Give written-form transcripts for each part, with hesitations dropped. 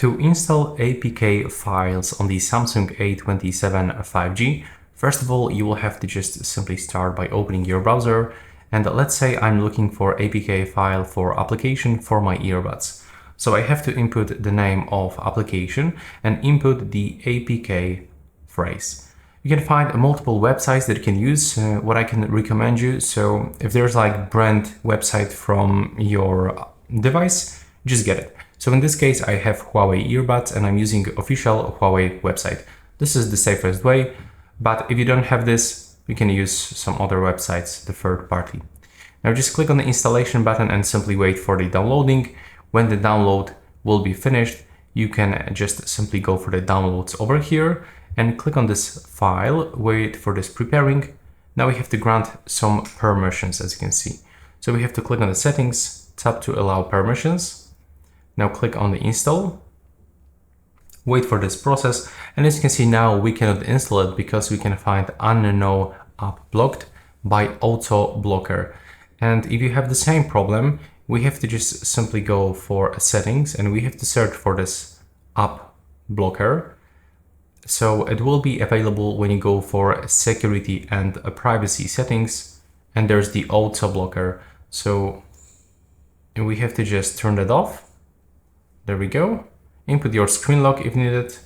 To install APK files on the Samsung A27 5G, first of all, you will have to just simply start by opening your browser. And let's say I'm looking for APK file for application for my earbuds. So I have to input the name of application and input the APK phrase. You can find multiple websites that you can use. What I can recommend you, so if there's like brand website from your device, just get it. So in this case, I have Huawei earbuds and I'm using official Huawei website. This is the safest way, but if you don't have this, you can use some other websites, the third party. Now just click on the installation button and simply wait for the downloading. When the download will be finished, you can just simply go for the downloads over here and click on this file, wait for this preparing. Now we have to grant some permissions, as you can see. So we have to click on the settings, tap to allow permissions. Now click on the install, wait for this process. And as you can see now, we cannot install it because we can find unknown app blocked by auto blocker. And if you have the same problem, we have to just simply go for settings and we have to search for this app blocker. So it will be available when you go for security and privacy settings, and there's the auto blocker. So we have to just turn that off. There we go. Input your screen lock if needed.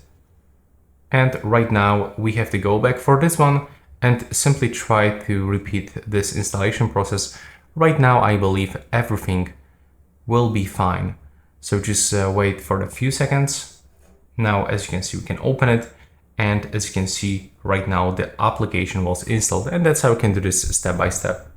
And right now we have to go back for this one and simply try to repeat this installation process. Right now, I believe everything will be fine. So just wait for a few seconds. Now, as you can see, we can open it. And as you can see right now, the application was installed, and that's how we can do this step by step.